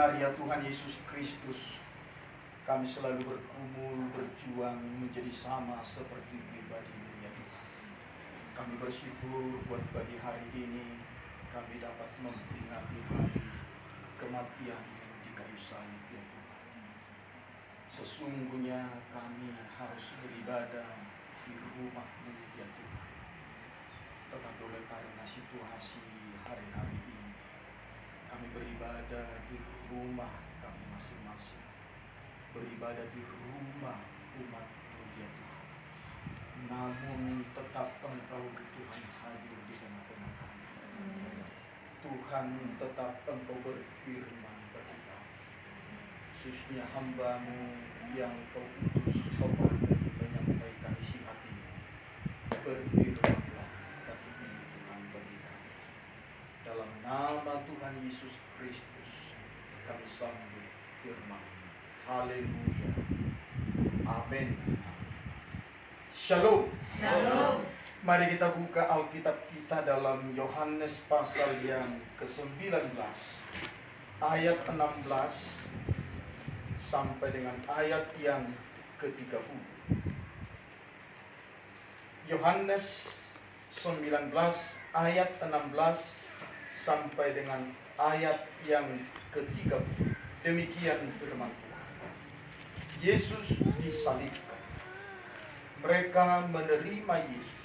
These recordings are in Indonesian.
benar ya Tuhan Yesus Kristus, kami selalu bergumul, berjuang menjadi sama seperti pribadi-Mu ya Tuhan. Kami bersyukur buat pagi hari ini kami dapat memperingati hari kematian-Mu di kayu salib ya Tuhan. Sesungguhnya kami harus beribadah di rumah-Mu ya Tuhan. Tetapi oleh karena situasi hari-hari ini, kami beribadah di rumah kami masing-masing, beribadah di rumah umat-Mu ya Tuhan. Namun tetap Engkau Tuhan hadir di tengah-tengah kami. Tuhan, tetap Engkau berfirman kepada kami, khususnya hamba-Mu yang Kau utus kepada menyampaikan isi hati-Mu. Berfirmanlah bagi Tuhan bagi kami. Dalam nama Tuhan Yesus Kristus kami sambut firman. Haleluya. Amin. Shalom. Shalom. Mari kita buka Alkitab kita dalam Yohanes pasal yang ke-19 ayat 16 sampai dengan ayat yang ke-30. Yohanes 19 ayat 16 sampai dengan ayat yang ke-30. Demikian firman Tuhan. Yesus disalibkan. Mereka menerima Yesus.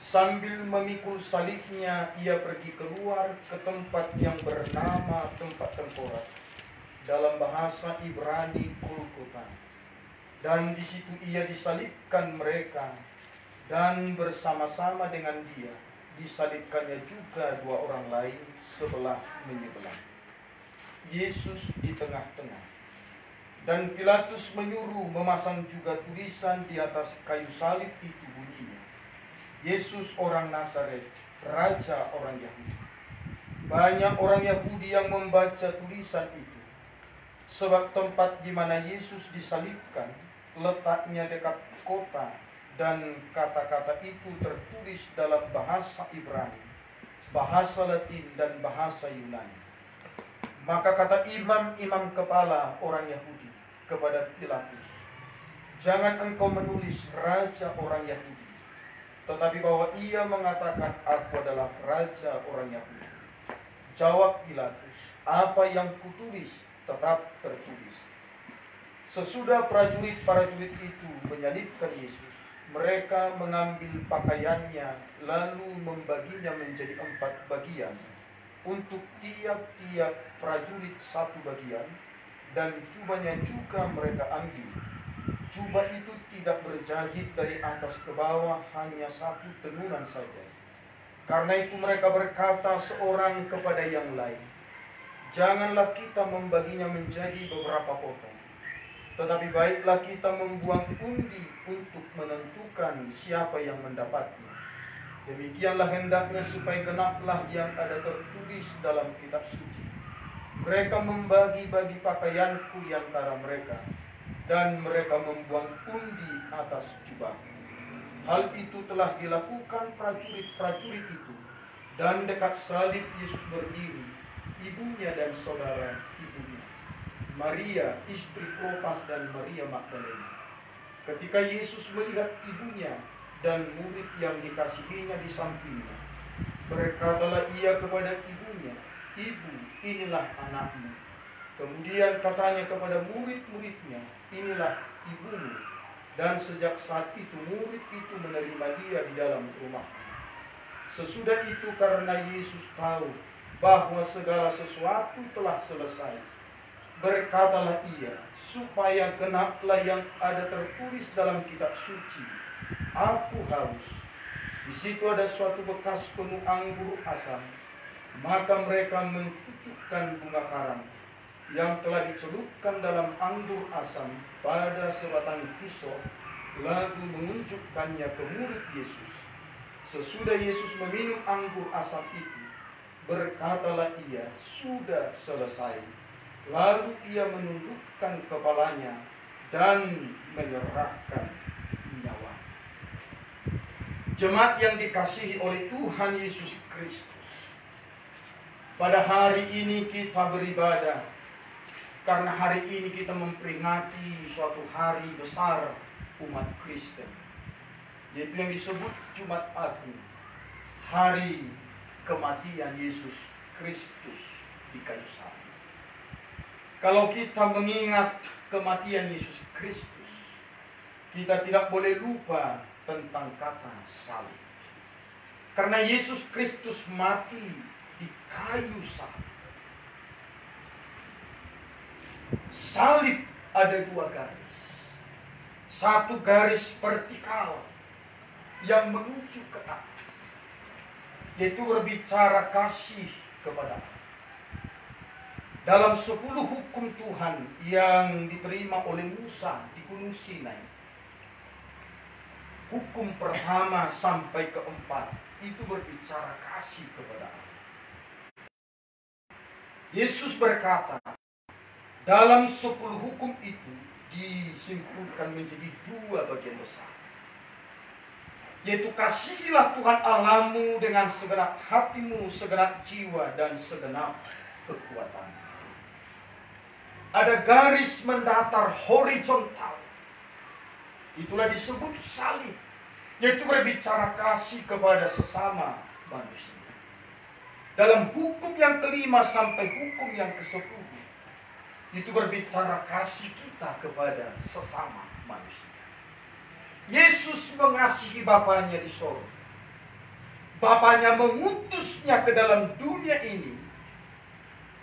Sambil memikul salibnya, ia pergi keluar ke tempat yang bernama tempat tengkorak, dalam bahasa Ibrani Golgota. Dan di situ ia disalibkan mereka, dan bersama-sama dengan dia disalibkannya juga dua orang lain sebelah menyebelah. Yesus di tengah-tengah. Dan Pilatus menyuruh memasang juga tulisan di atas kayu salib itu, bunyinya, Yesus orang Nazaret, Raja orang Yahudi. Banyak orang Yahudi yang membaca tulisan itu, sebab tempat di mana Yesus disalibkan letaknya dekat kota, dan kata-kata itu tertulis dalam bahasa Ibrani, bahasa Latin, dan bahasa Yunani. Maka kata imam-imam kepala orang Yahudi kepada Pilatus, "Jangan engkau menulis Raja orang Yahudi, tetapi bahwa ia mengatakan aku adalah Raja orang Yahudi." Jawab Pilatus, "Apa yang kutulis tetap tertulis." Sesudah prajurit-prajurit itu menyalibkan Yesus, mereka mengambil pakaiannya lalu membaginya menjadi 4 bagian, untuk tiap-tiap prajurit 1 bagian, dan jubahnya juga mereka ambil. Jubah itu tidak berjahit dari atas ke bawah, hanya 1 tenunan saja. Karena itu mereka berkata seorang kepada yang lain, "Janganlah kita membaginya menjadi beberapa potong, tetapi baiklah kita membuang undi untuk menentukan siapa yang mendapatnya. Demikianlah hendaknya supaya genaplah yang ada tertulis dalam kitab suci. Mereka membagi-bagi pakaianku di antara mereka, dan mereka membuang undi atas jubah." Hal itu telah dilakukan prajurit-prajurit itu, dan dekat salib Yesus berdiri ibunya dan saudara ibunya, Maria istri Klopas dan Maria Magdalena. Ketika Yesus melihat ibunya dan murid yang dikasihinya di sampingnya, berkatalah ia kepada ibunya, "Ibu, inilah anakmu." Kemudian katanya kepada murid-muridnya, "Inilah ibumu." Dan sejak saat itu murid itu menerima dia di dalam rumah. Sesudah itu karena Yesus tahu bahwa segala sesuatu telah selesai, berkatalah ia, supaya genaplah yang ada tertulis dalam kitab suci, "Aku haus." Di situ ada suatu bekas penuh anggur asam. Maka mereka mencucukkan bunga karang yang telah dicelupkan dalam anggur asam pada sebatang pisau, lalu menunjukkannya ke murid Yesus. Sesudah Yesus meminum anggur asam itu, berkatalah ia, "Sudah selesai." Lalu ia menundukkan kepalanya dan menyerahkan nyawa. Jemaat yang dikasihi oleh Tuhan Yesus Kristus, pada hari ini kita beribadah Karena hari ini kita memperingati suatu hari besar umat Kristen, yaitu yang disebut Jumat Agung, hari kematian Yesus Kristus di kayu salib. Kalau kita mengingat kematian Yesus Kristus, kita tidak boleh lupa tentang kata salib. Karena Yesus Kristus mati di kayu salib. Salib ada dua garis. Satu garis vertikal yang menuju ke atas, yaitu berbicara kasih kepada Allah. Dalam 10 hukum Tuhan yang diterima oleh Musa di Gunung Sinai, hukum pertama sampai keempat itu berbicara kasih kepada Allah. Yesus berkata, dalam 10 hukum itu disimpulkan menjadi 2 bagian besar, yaitu kasihilah Tuhan Allahmu dengan segenap hatimu, segenap jiwa, dan segenap kekuatan. Ada garis mendatar horizontal, itulah disebut salib, yaitu berbicara kasih kepada sesama manusia. Dalam hukum yang kelima sampai hukum yang ke-10, itu berbicara kasih kita kepada sesama manusia. Yesus mengasihi Bapanya di sorga. Bapanya mengutusnya ke dalam dunia ini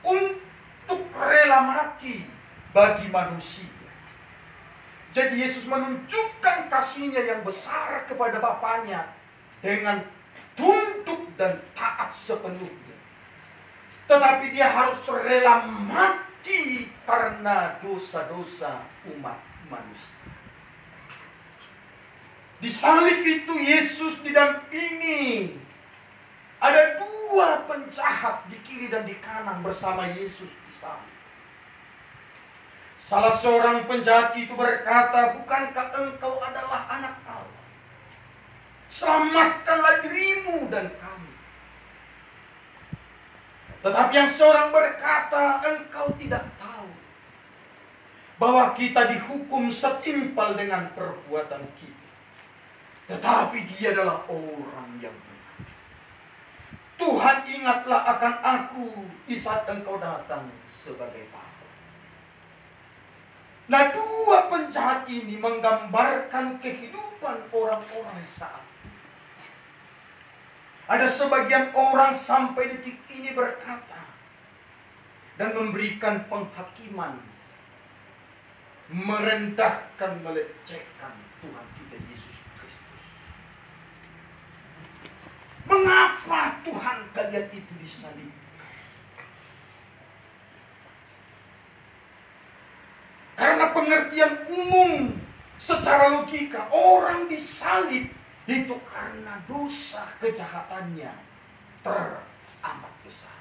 untuk rela mati bagi manusia. Jadi Yesus menunjukkan kasihnya yang besar kepada Bapanya dengan tunduk dan taat sepenuhnya. Tetapi dia harus rela mati karena dosa-dosa umat manusia. Di salib itu Yesus didampingi. Ada 2 penjahat di kiri dan di kanan bersama Yesus di salib. Salah seorang penjahat itu berkata, bukankah engkau adalah anak Allah? Selamatkanlah dirimu dan kami. Tetapi yang seorang berkata, engkau tidak tahu bahwa kita dihukum setimpal dengan perbuatan kita. Tetapi dia adalah orang yang benar. Tuhan, ingatlah akan aku di saat engkau datang sebagai Bapa. Nah, 2 penjahat ini menggambarkan kehidupan orang-orang saat ini. Ada sebagian orang sampai detik ini berkata dan memberikan penghakiman, merendahkan, melecehkan Tuhan kita Yesus Kristus. Mengapa Tuhan kalian itu disalib? Karena pengertian umum secara logika, orang disalib itu karena dosa kejahatannya teramat besar.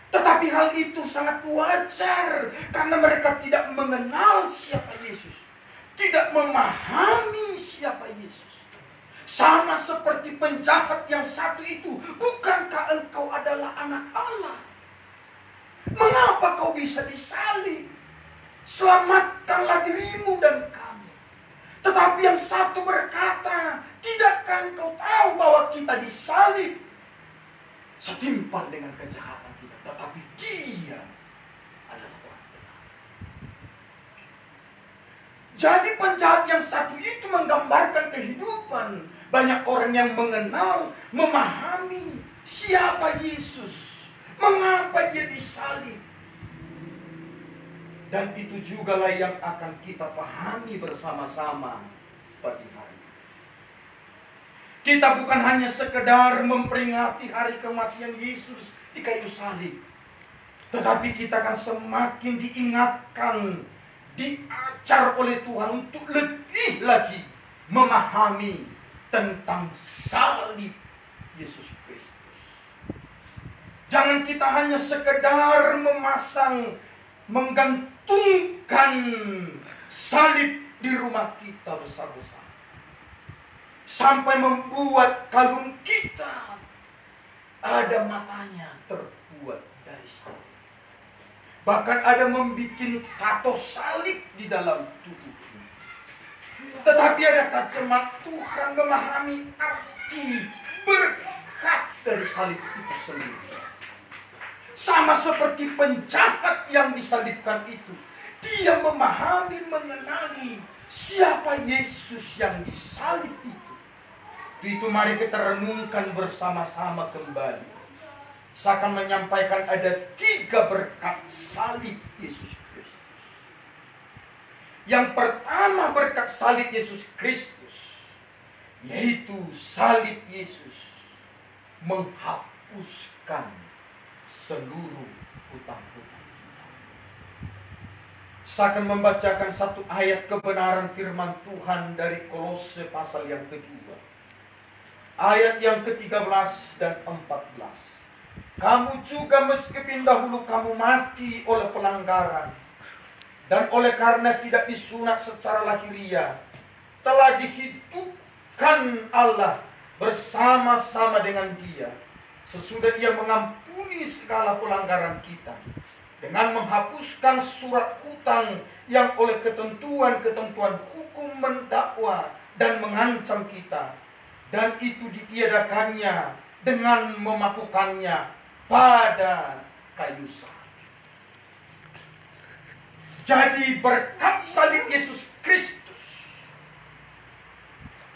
Tetapi hal itu sangat wajar karena mereka tidak mengenal siapa Yesus, tidak memahami siapa Yesus. Sama seperti penjahat yang satu itu, bukankah engkau adalah anak Allah? Mengapa kau bisa disalib? Selamatkanlah dirimu dan kami. Tetapi yang satu berkata, tidakkah engkau tahu bahwa kita disalib setimpal dengan kejahatan kita? Tetapi dia adalah orang benar. Jadi penjahat yang satu itu menggambarkan kehidupan banyak orang yang mengenal, memahami siapa Yesus, mengapa dia disalib. Dan itu jugalah yang akan kita pahami bersama-sama pagi hari. Kita bukan hanya sekedar memperingati hari kematian Yesus di kayu salib, tetapi kita akan semakin diingatkan, diajar oleh Tuhan untuk lebih lagi memahami tentang salib Yesus Kristus. Jangan kita hanya sekedar menggantungkan salib di rumah kita besar-besar, sampai membuat kalung kita ada matanya terbuat dari salib. Bahkan ada membuat tato salib di dalam tubuhnya. Tetapi adakah jemaat Tuhan memahami arti berkat dari salib itu sendiri? Sama seperti penjahat yang disalibkan itu. Dia memahami, mengenali siapa Yesus yang disalib itu. Itu mari kita renungkan bersama-sama kembali. Saya akan menyampaikan ada 3 berkat salib Yesus Kristus. Yang pertama berkat salib Yesus Kristus, yaitu salib Yesus menghapuskan seluruh hutang-hutang. Saya akan membacakan satu ayat kebenaran firman Tuhan dari Kolose pasal yang kedua. Ayat yang ke-13 dan 14. Kamu juga meskipun dahulu kamu mati oleh pelanggaran, dan oleh karena tidak disunat secara lahiriah, telah dihidupkan Allah bersama-sama dengan Dia, sesudah Dia mengampuni segala pelanggaran kita, dengan menghapuskan surat hutang yang oleh ketentuan-ketentuan hukum mendakwa dan mengancam kita, dan itu ditiadakannya dengan memakukannya pada kayu salib. Jadi berkat salib Yesus Kristus,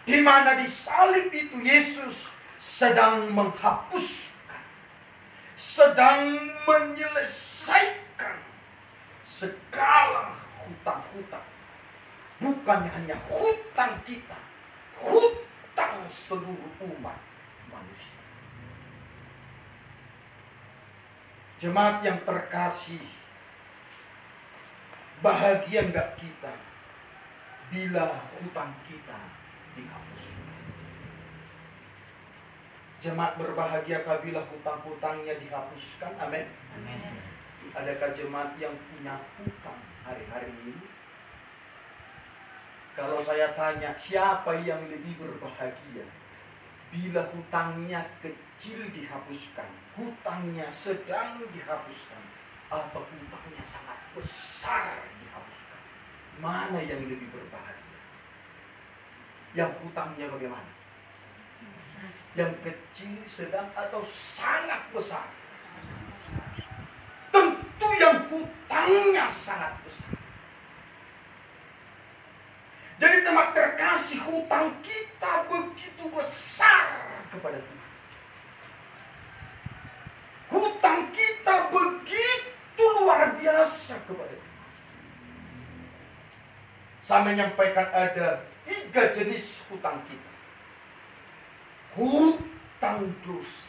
di mana di salib itu Yesus sedang menghapuskan, sedang menyelesaikan segala hutang-hutang. Bukan hanya hutang kita, hutang seluruh umat manusia. Jemaat yang terkasih, bahagia enggak kita bila hutang kita dihapus? Jemaat berbahagiakah bila hutang-hutangnya dihapuskan? Amin. Amin. Adakah jemaat yang punya hutang hari-hari ini? Kalau saya tanya, siapa yang lebih berbahagia bila hutangnya kecil dihapuskan, hutangnya sedang dihapuskan, atau hutangnya sangat besar dihapuskan? Mana yang lebih berbahagia? Yang hutangnya bagaimana? Yang kecil, sedang, atau sangat besar? Tentu yang hutangnya sangat besar. Jadi teman terkasih, hutang kita begitu besar kepada Tuhan. Hutang kita begitu luar biasa kepada Tuhan. Saya menyampaikan ada 3 jenis hutang kita. Hutang dosa.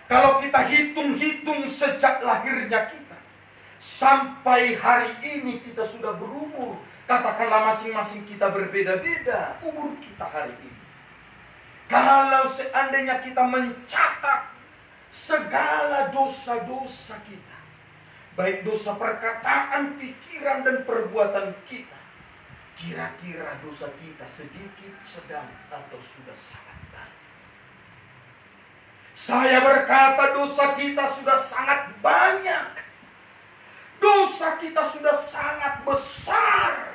Kalau kita hitung-hitung sejak lahirnya kita sampai hari ini kita sudah berumur, katakanlah masing-masing kita berbeda-beda umur kita hari ini. Kalau seandainya kita mencatat segala dosa-dosa kita, baik dosa perkataan, pikiran, dan perbuatan kita, kira-kira dosa kita sedikit, sedang, atau sudah sangat banyak? Saya berkata dosa kita sudah sangat banyak. Dosa kita sudah sangat besar.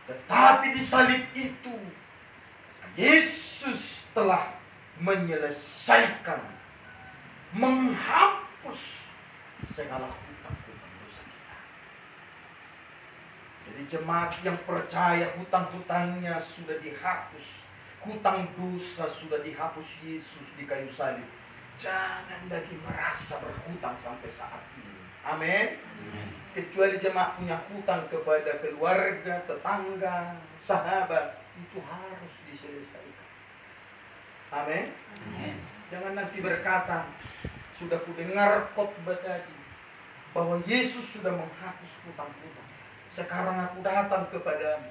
Tetapi di salib itu Yesus telah menyelesaikan, menghapus segala hutang-hutang dosa kita. Jadi jemaat yang percaya hutang-hutangnya sudah dihapus, hutang dosa sudah dihapus Yesus di kayu salib, jangan lagi merasa berhutang sampai saat ini. Amin. Kecuali jemaat punya hutang kepada keluarga, tetangga, sahabat, itu harus diselesaikan. Amin. Jangan nanti berkata, sudah kudengar khotbah tadi bahwa Yesus sudah menghapus hutang-hutang. Sekarang aku datang kepadamu.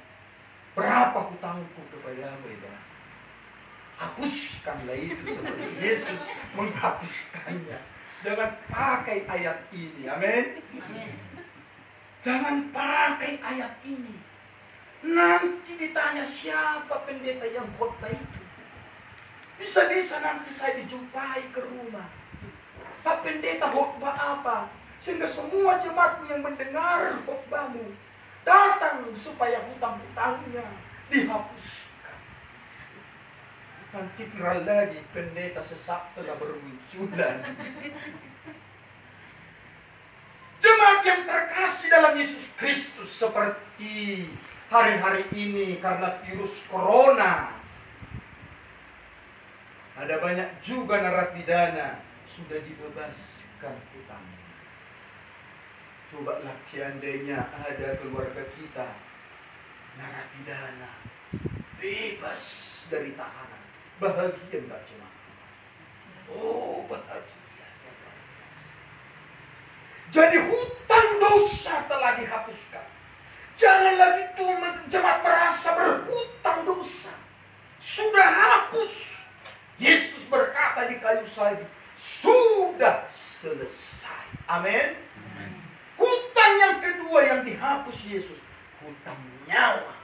Berapa hutangku kepadamu, ya? Hapuskanlah itu seperti Yesus menghapuskannya. Jangan pakai ayat ini, amin. Jangan pakai ayat ini. Nanti ditanya siapa pendeta yang khotbah itu. Bisa-bisa nanti saya dijumpai ke rumah. Pak pendeta khotbah apa? Sehingga semua jemaatmu yang mendengar khotbahmu datang supaya hutang-hutangnya dihapuskan. Nanti viral lagi, pendeta sesat telah bermunculan. Jemaat yang terkasih dalam Yesus Kristus, seperti hari-hari ini karena virus corona, ada banyak juga narapidana sudah dibebaskan hutangnya. Cobalah seandainya ada keluarga kita narapidana bebas dari tahanan, bahagia enggak jemaat? Oh, bahagia. Jadi hutang dosa telah dihapuskan. Jangan lagi jemaat merasa berhutang dosa. Sudah hapus. Yesus berkata di kayu salib, sudah selesai. Amin. Hutang yang kedua yang dihapus Yesus, hutang nyawa.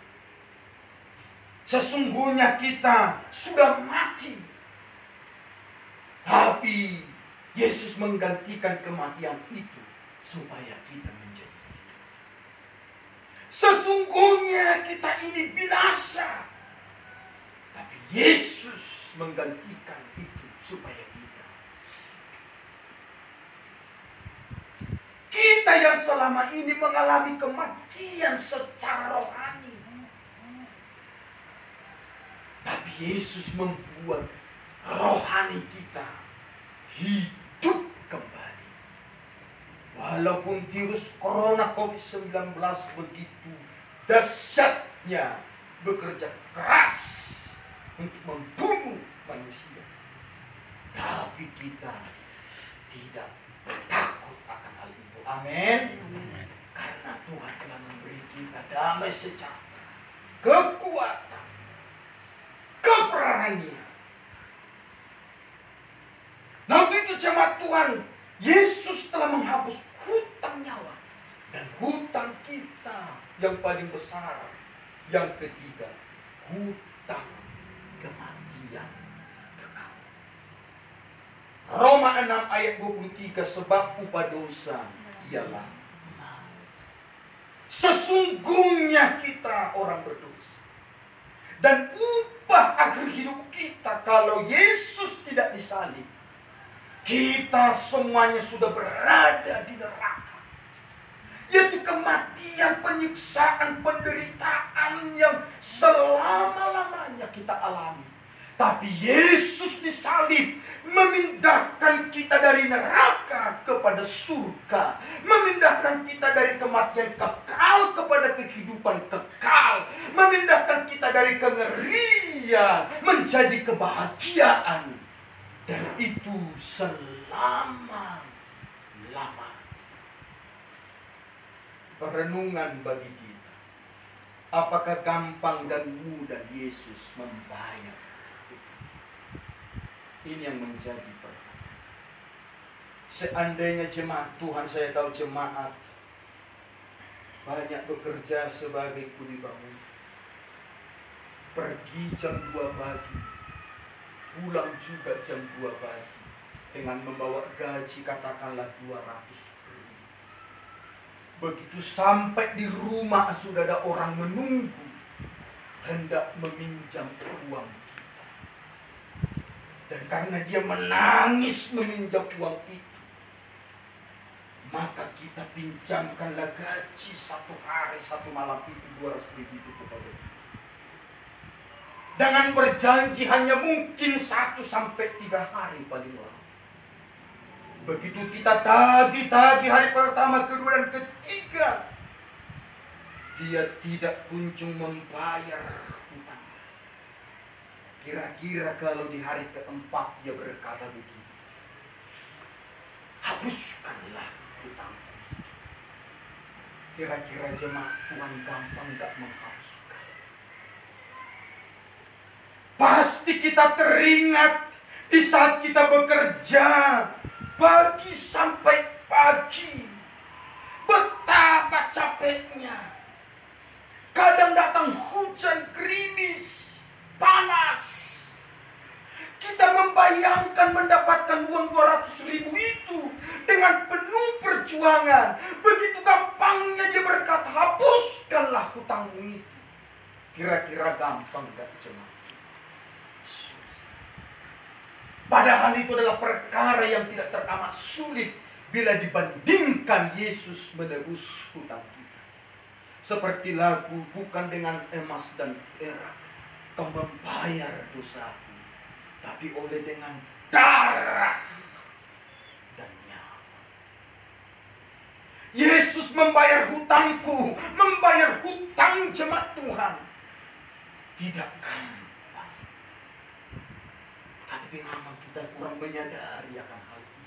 Sesungguhnya kita sudah mati, tapi Yesus menggantikan kematian itu supaya kita menjadi hidup. Sesungguhnya kita ini binasa, tapi Yesus menggantikan itu supaya kita yang selama ini mengalami kematian secara rohani, tapi Yesus membuat rohani kita hidup kembali. Walaupun virus corona COVID-19 begitu dahsyatnya bekerja keras untuk membunuh manusia, tapi kita tidak takut akan hal itu. Amin. Karena Tuhan telah memberi kita damai sejahtera, kekuatan, keberanian. Nah, itu jemaat Tuhan, Yesus telah menghapus hutang nyawa dan hutang kita yang paling besar. Yang ketiga, hutang kematian kekal. Roma 6 ayat 23, sebab upah dosa ialah maut. Sesungguhnya kita orang berdosa, dan upah akhir hidup kita kalau Yesus tidak disalib, kita semuanya sudah berada di neraka. Yaitu kematian, penyiksaan, penderitaan yang selama-lamanya kita alami. Tapi Yesus disalib memindahkan kita dari neraka kepada surga, memindahkan kita dari kematian kekal kepada kehidupan kekal, memindahkan kita dari kengerian menjadi kebahagiaan. Dan itu selama-lama. Perenungan bagi kita, apakah gampang dan mudah Yesus membayar? Ini yang menjadi pertanyaan. Seandainya jemaat Tuhan, saya tahu jemaat banyak bekerja sebagai kuli bangun, pergi jam 2 pagi, pulang juga jam 2 pagi, dengan membawa gaji katakanlah 200.000. Begitu sampai di rumah sudah ada orang menunggu hendak meminjam uang kita. Dan karena dia menangis meminjam uang itu, maka kita pinjamkanlah gaji 1 hari 1 malam itu 200.000 itu kepada dia. Dengan berjanji hanya mungkin 1 sampai 3 hari paling lama. Begitu kita tagih-tagih hari pertama, kedua, dan ketiga, dia tidak kunjung membayar hutang. Kira-kira kalau di hari keempat dia berkata begini, hapuskanlah hutang. Kira-kira jemaat Tuhan gampang gak menghapuskan? Pasti kita teringat di saat kita bekerja pagi sampai pagi, betapa capeknya. Kadang datang hujan gerimis, panas. Kita membayar bayangkan mendapatkan uang 200.000 itu dengan penuh perjuangan. Begitu gampangnya dia berkata, hapuskanlah hutangmu itu. Kira-kira gampang gak jemaat? Padahal itu adalah perkara yang tidak teramat sulit bila dibandingkan Yesus menebus hutang kita. Seperti lagu, bukan dengan emas dan perak kau membayar dosaku, tapi oleh dengan darah dan nyawa. Yesus membayar hutangku, membayar hutang jemaat Tuhan. Tidak gampang. Tapi memang kita kurang menyadari akan hal ini.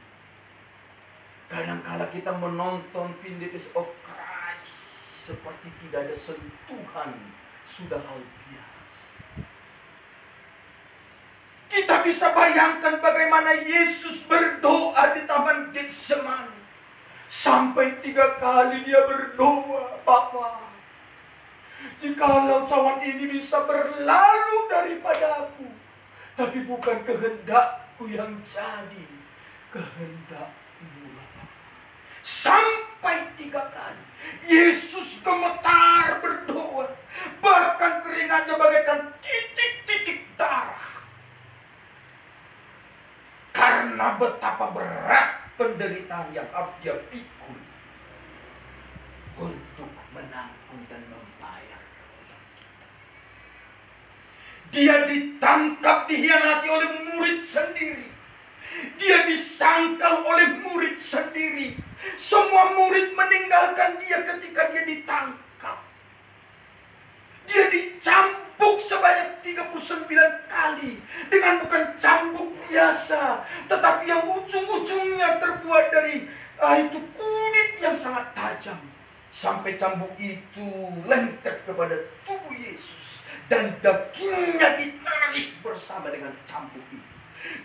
Kadangkala kita menonton Vindication of Christ seperti tidak ada sentuhan, sudah hal biasa. Kita bisa bayangkan bagaimana Yesus berdoa di Taman Getsemani. Sampai 3 kali dia berdoa, Bapa, jikalau cawan ini bisa berlalu daripadaku, tapi bukan kehendakku yang jadi, kehendak-Mu. Sampai 3 kali Yesus gemetar berdoa, bahkan keringatnya bagaikan titik-titik darah, karena betapa berat penderitaan yang harus dia pikul untuk menanggung dan membayar. Dia ditangkap, dihianati oleh murid sendiri. Dia disangkal oleh murid sendiri. Semua murid meninggalkan dia ketika dia ditangkap. Dia dicambuk sebanyak 39 kali. Dengan bukan cambuk biasa, tetapi yang ujung-ujungnya terbuat dari itu kulit yang sangat tajam. Sampai cambuk itu lengket kepada tubuh Yesus. Dan dagingnya ditarik bersama dengan cambuk itu.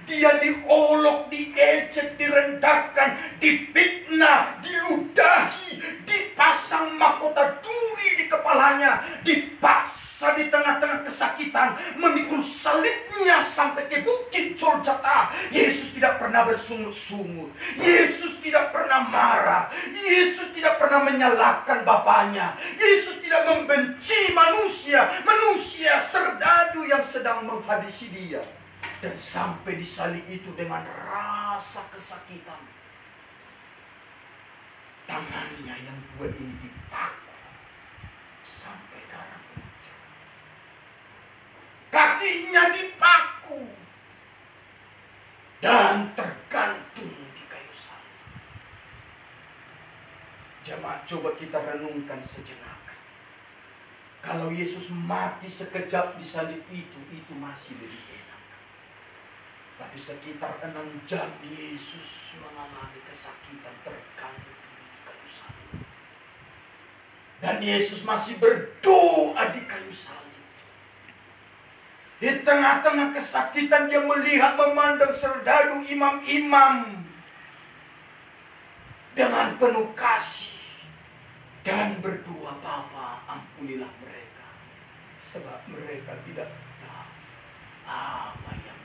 Dia diolok, diejek, direndahkan, difitnah, diludahi, dipasang mahkota duri di kepalanya, dipaksa di tengah-tengah kesakitan, memikul salibnya sampai ke bukit Golgota. Yesus tidak pernah bersungut-sungut. Yesus tidak pernah marah. Yesus tidak pernah menyalahkan Bapaknya. Yesus tidak membenci manusia. Manusia serdadu yang sedang menghabisi dia. Dan sampai disalib itu dengan rasa kesakitan, tangannya yang 2 ini dipaku sampai darah muncul. Kakinya dipaku dan tergantung di kayu salib. Jemaat, coba kita renungkan sejenak. Kalau Yesus mati sekejap di salib itu masih lebih enak. Tapi sekitar 6 jam Yesus mengalami kesakitan, tergantung di kayu salib. Dan Yesus masih berdoa di kayu salib. Di tengah-tengah kesakitan dia melihat, memandang serdadu imam-imam dengan penuh kasih. Dan berdoa, Bapa, ampunilah mereka, sebab mereka tidak tahu apa yang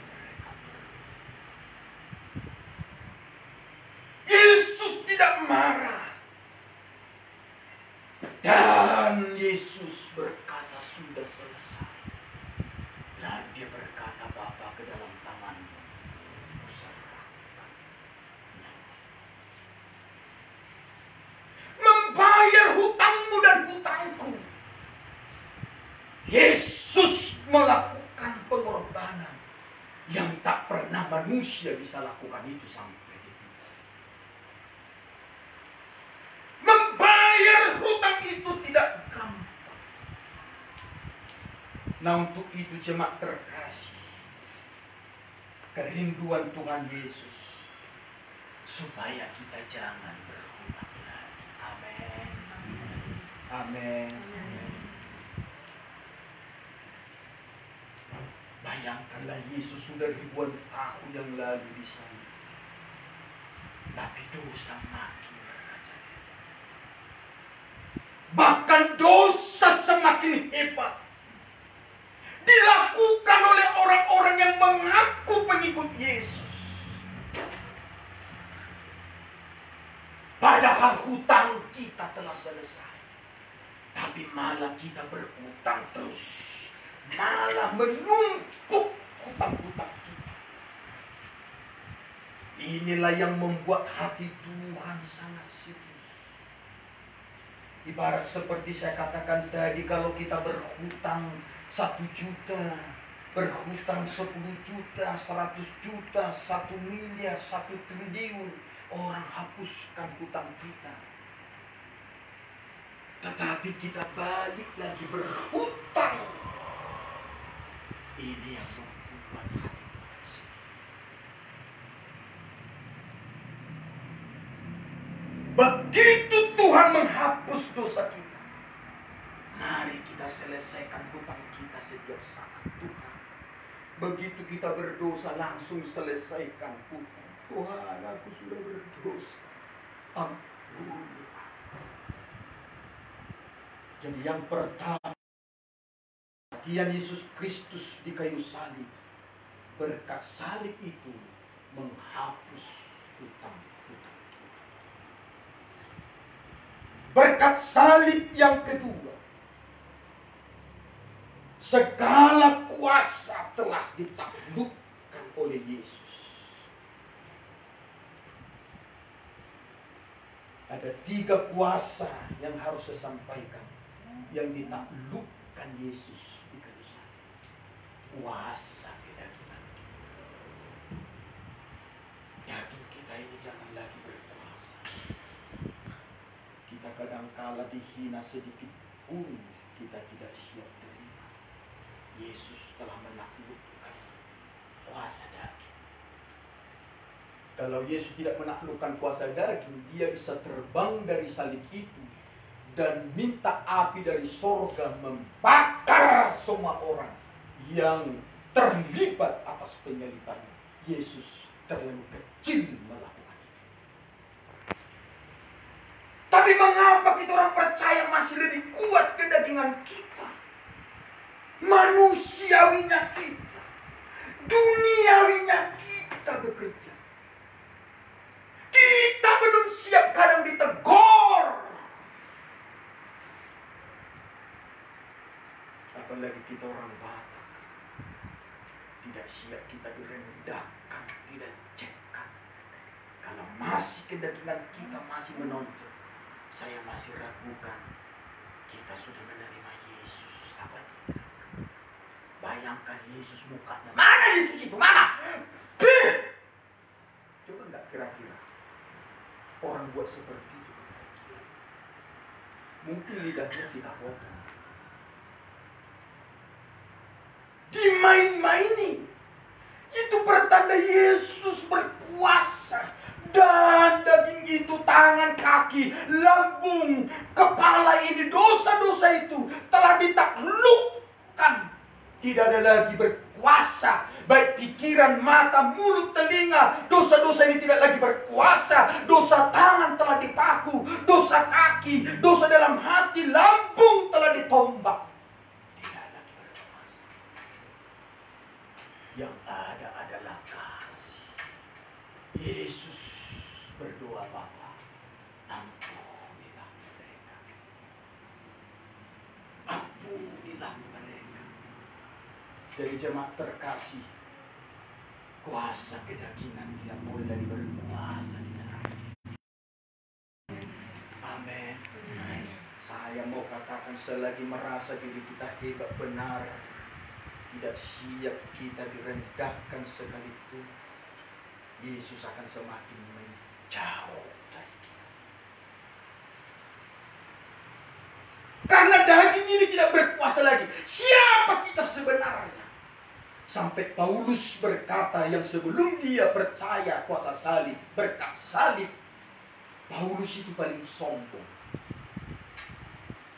Yesus tidak marah. Dan Yesus berkata, sudah selesai. Dan dia berkata, Bapa, ke dalam tangan-Mu kuserahkan nyawa. Membayar hutangmu dan hutangku. Yesus melakukan pengorbanan yang tak pernah manusia bisa lakukan itu sampai. Membayar hutang itu tidak gampang. Nah, untuk itu jemaat terkasih, kerinduan Tuhan Yesus supaya kita jangan berhutang lagi. Amin. Amin. Bayangkanlah, Yesus sudah ribuan tahun yang lalu di sana, tapi dosa makin berkecamuk. Bahkan dosa semakin hebat dilakukan oleh orang-orang yang mengaku pengikut Yesus. Padahal hutang kita telah selesai. Tapi malah kita berhutang terus. Malah menumpuk hutang-hutang kita. Inilah yang membuat hati Tuhan sangat sedih. Ibarat seperti saya katakan tadi, kalau kita berhutang 1 juta, berhutang 10 juta, 100 juta, 1 miliar, 1 triliun, orang hapuskan hutang kita. Tetapi kita balik lagi berhutang. Ini yang membuat hati Tuhan sedih. Begitu Tuhan menghapus dosa kita, mari kita selesaikan hutang kita setiap saat Tuhan. Begitu kita berdosa, langsung selesaikan hutang. Tuhan, aku sudah berdosa, ampuni. Jadi yang pertama, kematian Yesus Kristus di kayu salib, berkat salib itu menghapus hutang-hutang kita. Berkat salib yang kedua, segala kuasa telah ditaklukkan oleh Yesus. Ada 3 kuasa yang harus saya sampaikan, yang ditaklukkan Yesus di kayu salib. Kuasa kedagingan. Daging kita ini jangan lagi berkuasa. Kita kadangkala dihina sedikit pun kita tidak siap terima. Yesus telah menaklukkan kuasa daging. Kalau Yesus tidak menaklukkan kuasa daging, dia bisa terbang dari salib itu dan minta api dari sorga membakar semua orang yang terlibat atas penyalibannya. Yesus terlalu kecil melakukan itu. Tapi mengapa kita orang percaya masih lebih kuat kedagingan kita, manusiawinya kita, duniawinya kita bekerja? Kita belum siap, kadang ditegur. Apalagi kita orang Batak, tidak siap kita direndahkan, tidak cekkan. Kalau masih kedagingan kita masih menonjol, saya masih ragukan kita sudah menerima Yesus apa tidak. Bayangkan Yesus mukanya, mana Yesus itu, mana? Coba enggak kira-kira orang buat seperti itu? Mungkin lidahnya kita potong, dimain-maini. Itu pertanda Yesus berkuasa. Dan daging itu, tangan, kaki, lambung, kepala ini, dosa-dosa itu telah ditaklukkan. Tidak ada lagi berkuasa. Baik pikiran, mata, mulut, telinga, dosa-dosa ini tidak lagi berkuasa. Dosa tangan telah dipaku, dosa kaki, dosa dalam hati, lambung telah ditombak. Tidak lagi berkuasa. Yang ada adalah kasih. Yesus berdoa, Bapa, ampunilah mereka. Ampunilah mereka. Dari jemaat terkasih, kuasa kedagingan tidak boleh lagi berkuasa di dalam. Amin. Saya mau katakan, selagi merasa diri kita hebat benar, tidak siap kita direndahkan sekalipun, Yesus akan semakin menjauh dari kita. Karena daging ini tidak berkuasa lagi. Siapa kita sebenarnya? Sampai Paulus berkata, yang sebelum dia percaya kuasa salib, berkat salib, Paulus itu paling sombong.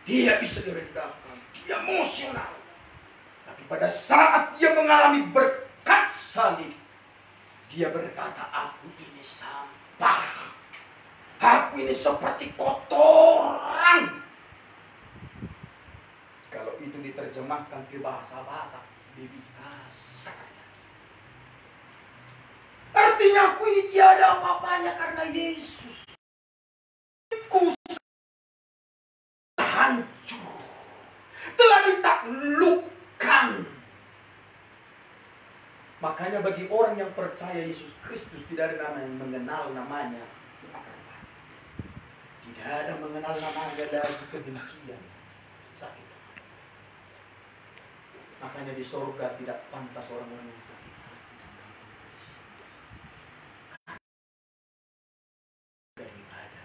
Dia bisa direndahkan, dia emosional. Tapi pada saat dia mengalami berkat salib, dia berkata, aku ini sampah. Aku ini seperti kotoran. Kalau itu diterjemahkan ke bahasa Batak, lebih kasar. Artinya aku ini tiada apa-apanya karena Yesus. Ku hancur, telah ditaklukkan. Makanya bagi orang yang percaya Yesus Kristus, tidak ada nama yang mengenal namanya di akar batu. Tidak ada mengenal namanya lagi kebencian, sakit. Makanya di surga tidak pantas orang-orang yang sakit. Daripada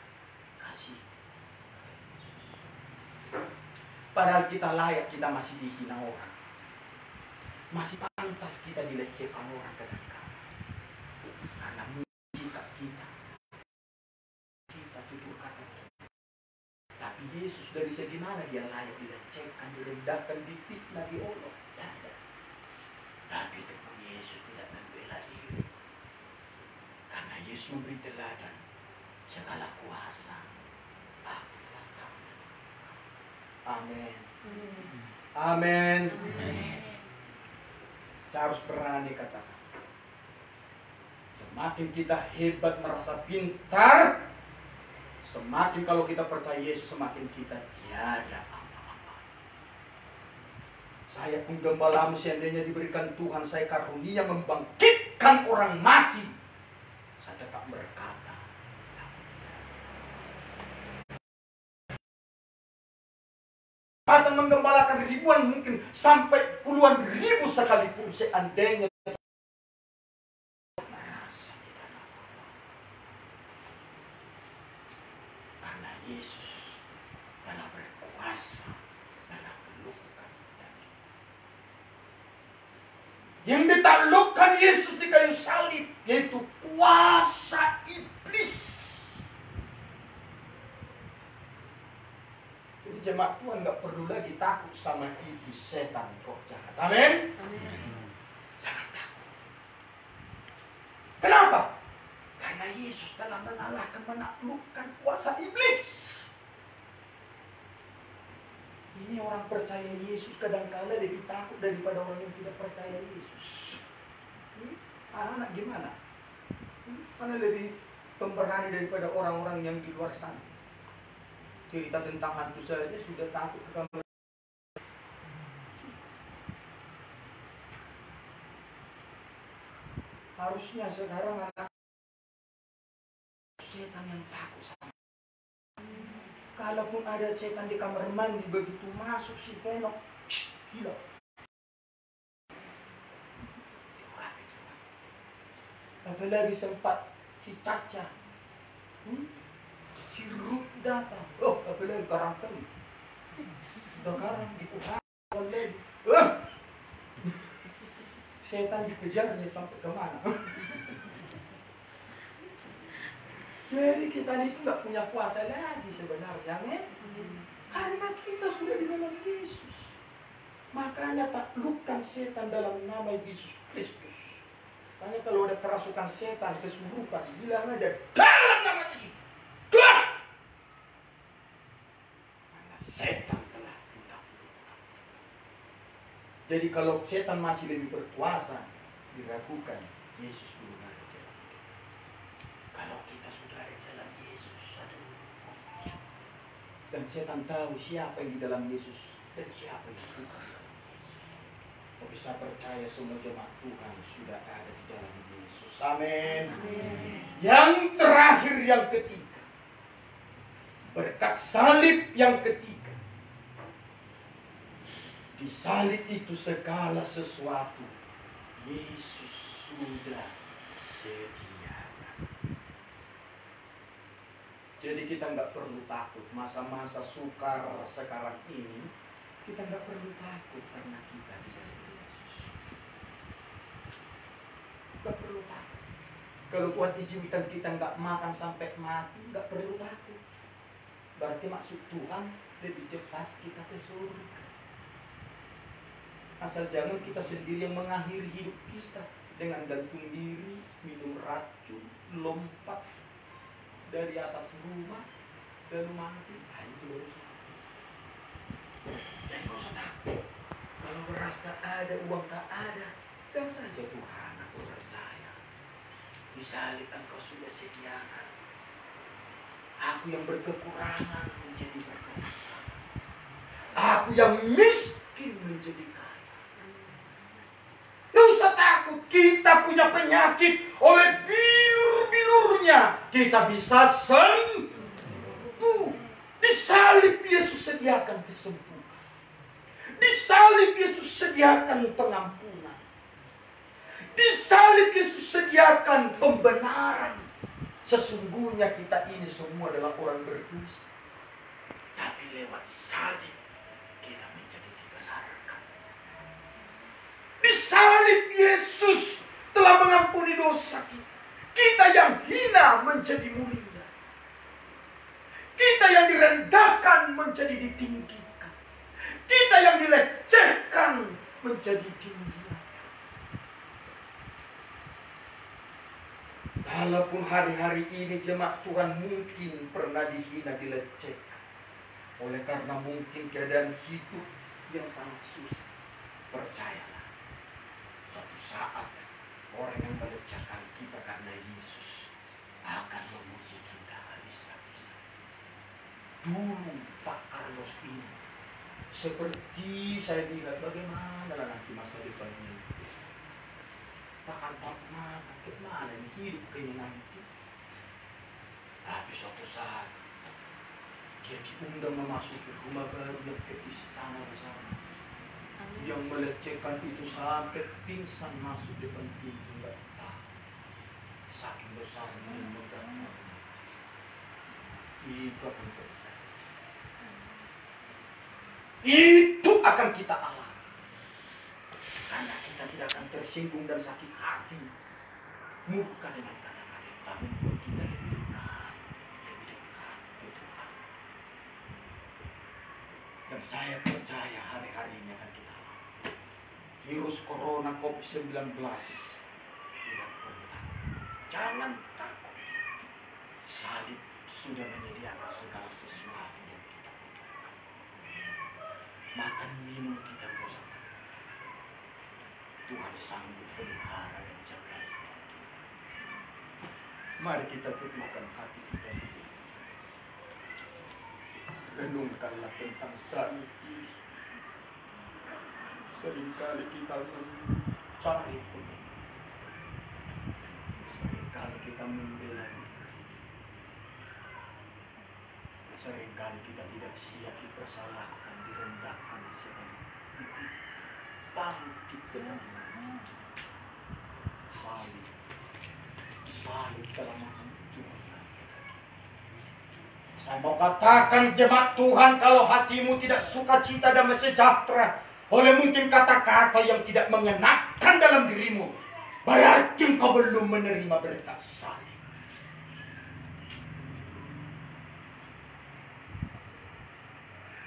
kasih. Padahal kita layak, kita masih dihina orang. Masih pantas kita dilecehkan orang kadang-kadang. Karena sikap kita. Kita tutur kata kita. Tapi Yesus dari segi mana dia layak dilecehkan, direndahkan, difitnah, diolok? Tidak. Tapi itu Yesus tidak membela diri. Karena Yesus memberi teladan. Segala kuasa aku telah tahu. Amin. Amin. Saya harus berani katakan. Semakin kita hebat merasa pintar, semakin kalau kita percaya Yesus, semakin kita tiada apa-apa. Saya penggembalamu, seandainya diberikan Tuhan saya karunia membangkitkan orang mati, saya tetap berkata, atau menggembalakan ribuan, mungkin sampai puluhan ribu sekalipun, seandainya merasa tidak apa-apa. Karena Yesus telah berkuasa dalam melukai kita. Yang ditaklukkan Yesus di kayu salib, yaitu kuasa iblis. Jadi jemaat Tuhan gak perlu lagi takut sama iblis, setan, roh jahat. Amin? Jangan takut. Kenapa? Karena Yesus telah mengalahkan, menaklukkan kuasa iblis. Ini orang percaya Yesus kadang-kala lebih takut daripada orang yang tidak percaya Yesus. Anak-anak gimana? Mana lebih pemberani daripada orang-orang yang di luar sana? Cerita tentang hantu saja sudah takut ke kamar. Harusnya sekarang anak setan yang takut sama. Kalaupun ada setan di kamar mandi, begitu masuk si penok, gila. Apalagi sempat si Caca, si Ruth datang. Oh, apalagi karakter. Sekarang diputar oleh setan dikejarnya sampai kemana? Jadi kita itu nggak punya kuasa lagi sebenarnya, karena kita sudah di dalam Yesus. Makanya taklukkan setan dalam nama Yesus Kristus. Makanya kalau ada kerasukan setan, kesurupan, bilang aja dalam nama Yesus. Keluar! Karena setan telah ditaklukkan. Jadi kalau setan masih lebih berkuasa, diragukan, Yesus belum ada di dalam kita. Kalau kita sudah ada di dalam Yesus, dan setan tahu siapa yang di dalam Yesus dan siapa yang bukan di dalam Yesus. Tapi saya percaya semua jemaat Tuhan sudah ada di dalam Yesus. Amin. Yang terakhir, yang ketiga, berkat salib yang ketiga. Di salib itu segala sesuatu Yesus sudah sediakan. Jadi kita nggak perlu takut masa-masa sukar sekarang ini. Kita nggak perlu takut karena kita bisa sediakan. Nggak perlu takut. Kalau Tuhan izinkan kita nggak makan sampai mati, nggak perlu takut. Berarti maksud Tuhan lebih cepat kita ke surga. Asal jangan kita sendiri yang mengakhiri hidup kita dengan gantung diri, minum racun, lompat dari atas rumah, lalu mati. Itu baru sakit. Jangan kau usah takut. Kalau beras tak ada, uang tak ada, dan saja Tuhan aku percaya. Di salib Engkau sudah sediakan aku yang berkekurangan menjadi berkekurangan, aku yang miskin menjadi kaya. Tidak usah takut, kita punya penyakit, oleh bilur-bilurnya kita bisa sembuh. Di salib Yesus sediakan kesembuhan, di salib Yesus sediakan pengampunan, di salib Yesus sediakan pembenaran. Sesungguhnya kita ini semua adalah orang berdosa, tapi lewat salib kita menjadi dibenarkan. Di salib Yesus telah mengampuni dosa kita. Kita yang hina menjadi mulia, kita yang direndahkan menjadi ditinggikan, kita yang dilecehkan menjadi tinggi. Walaupun hari-hari ini jemaat Tuhan mungkin pernah dihina, dilecehkan, oleh karena mungkin keadaan hidup yang sangat susah, percayalah, suatu saat orang yang melecehkan kita karena Yesus akan memuji kita habis-habisan. Dulu Pak Carlos ini, seperti saya bilang, bagaimana nanti masa depannya? Bahkan kemana ini hidup kayaknya nanti. Tapi suatu saat dia diundang memasuki rumah baru yang ke istana bersama, yang melecehkan itu sampai pingsan masuk depan pintu, nggak tahu saking besarnya yang megang. Itu akan terjadi, itu akan kita alami. Karena kita tidak akan tersinggung dan sakit hati, bukan dengan kata-kata, tapi membuat kita lebih dekat ke Tuhan. Dan saya percaya hari-hari ini akan kita alami. Virus corona COVID-19 tidak perlu takut. Jangan takut. Salib sudah menyediakan segala sesuatu yang kita butuhkan. Makan minum kita bosan. Tuhan sanggup pelihara dan jaga kita. Mari kita teguhkan hati kita sendiri. Renungkanlah tentang salib ini. Seringkali kita mencari Tuhan, seringkali kita membela diri, seringkali kita tidak siap dipersalahkan, direndahkan, sebagai bangkit dengan salib telah menghancurkan. Saya mau katakan jemaat Tuhan, kalau hatimu tidak sukacita dan sejahtera oleh mungkin kata-kata yang tidak mengenakan dalam dirimu, berarti engkau belum menerima berkat salib.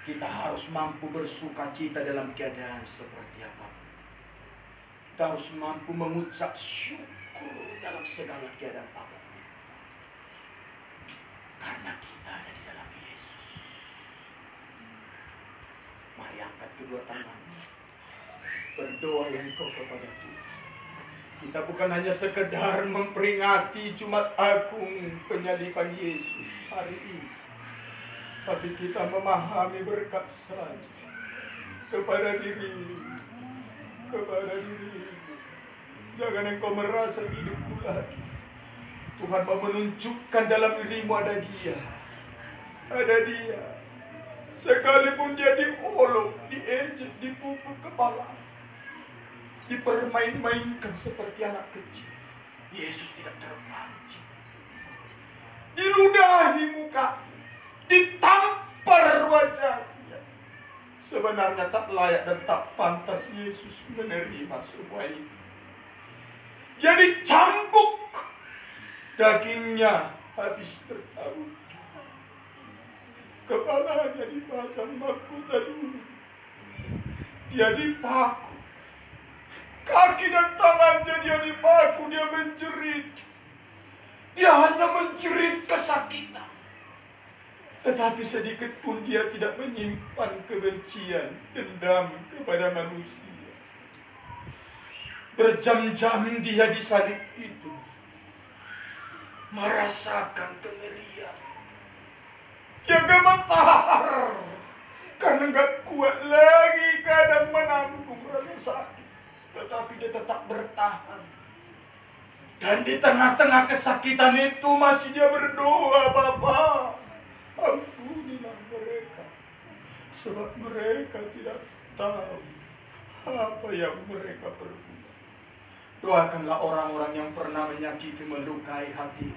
Kita harus mampu bersukacita dalam keadaan seperti apa. Kita harus mampu mengucap syukur dalam segala keadaan apapun. Karena kita ada di dalam Yesus. Mari angkat kedua tangan. Berdoa yang kau kepada Tuhan. Kita bukan hanya sekedar memperingati Jumat Agung penyaliban Yesus hari ini, tapi kita memahami berkat salib kepada diri. Jangan engkau merasa hidupku lagi. Tuhan mau menunjukkan dalam dirimu ada Dia. Ada Dia. Sekalipun dia diolok, diejek, dipukul kepala, dipermain-mainkan seperti anak kecil, Yesus tidak terpancing. Diludahi muka, ditampar wajahnya. Sebenarnya tak layak dan tak pantas Yesus menerima semua itu. Dia dicambuk, dagingnya habis tertaruh, kepalanya dipasang mahkota dulu, dia dipaku, kaki dan tangannya dia dipaku, dia menjerit. Dia hanya menjerit kesakitan, tetapi sedikit pun dia tidak menyimpan kebencian, dendam kepada manusia. Berjam-jam dia disalib itu, merasakan kengerian, yang gemetar, karena gak kuat lagi kadang menanggung rasa sakit, tetapi dia tetap bertahan. Dan di tengah-tengah kesakitan itu masih dia berdoa, Bapa, ampunilah mereka, sebab mereka tidak tahu apa yang mereka perbuat. Doakanlah orang-orang yang pernah menyakiti, melukai hati,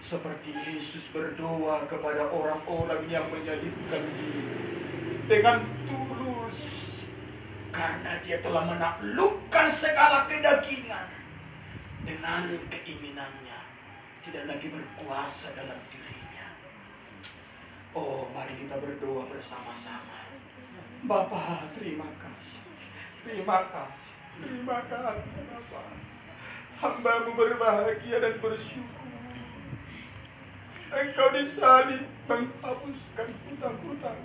seperti Yesus berdoa kepada orang-orang yang menyalibkan diri dengan tulus, karena dia telah menaklukkan segala kedagingan dengan keinginannya, tidak lagi berkuasa dalam dirinya. Oh, mari kita berdoa bersama-sama. Bapa, terima kasih. Terima kasih. Terima kasih, Bapa. Hamba-Mu berbahagia dan bersyukur. Engkau disalib menghapuskan hutang-hutang.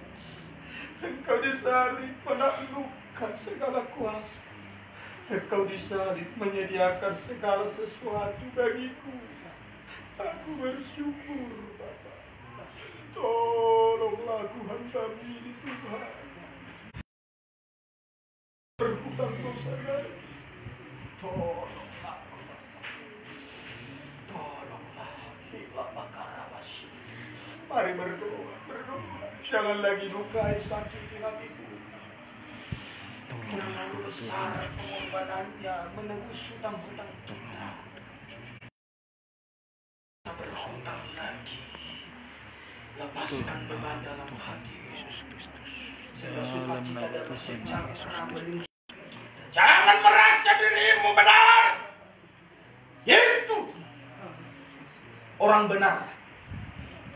Engkau disalib menaklukkan segala kuasa. Engkau disalib menyediakan segala sesuatu bagiku. Aku bersyukur, Bapa. Tolonglah aku hamba-Mu ini, Tuhan. Berhutang dosa lagi. Tolonglah aku, Bapa. Tolonglah. Bila bakarawashi. Mari berdoa, berdoa. Jangan lagi lukai sakiti hatiku. Terlalu besar pengorbanannya menebus hutang-hutang kita. Tak berhutang lagi. Lepaskan beban dalam hati Yesus Kristus. Segala sukacita dan sejahtera melingkupi kita. Jangan merasa dirimu benar. Itu orang benar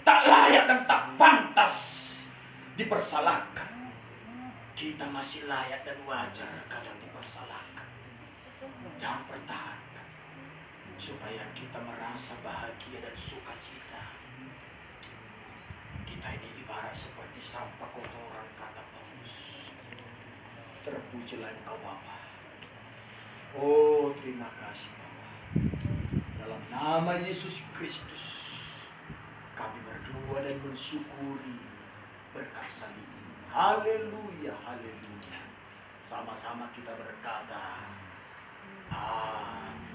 tak layak dan tak pantas dipersalahkan. Kita masih layak dan wajar kadang dipersalahkan. Jangan pertahankan, supaya kita merasa bahagia dan sukacita. Kita ini ibarat seperti sampah kotoran, kata Paulus. Terpujilah Engkau, Bapa. Oh, terima kasih, Bapa. Dalam nama Yesus Kristus, kami berdoa dan bersyukuri berkat salib. Haleluya, haleluya. Sama-sama kita berkata, amin.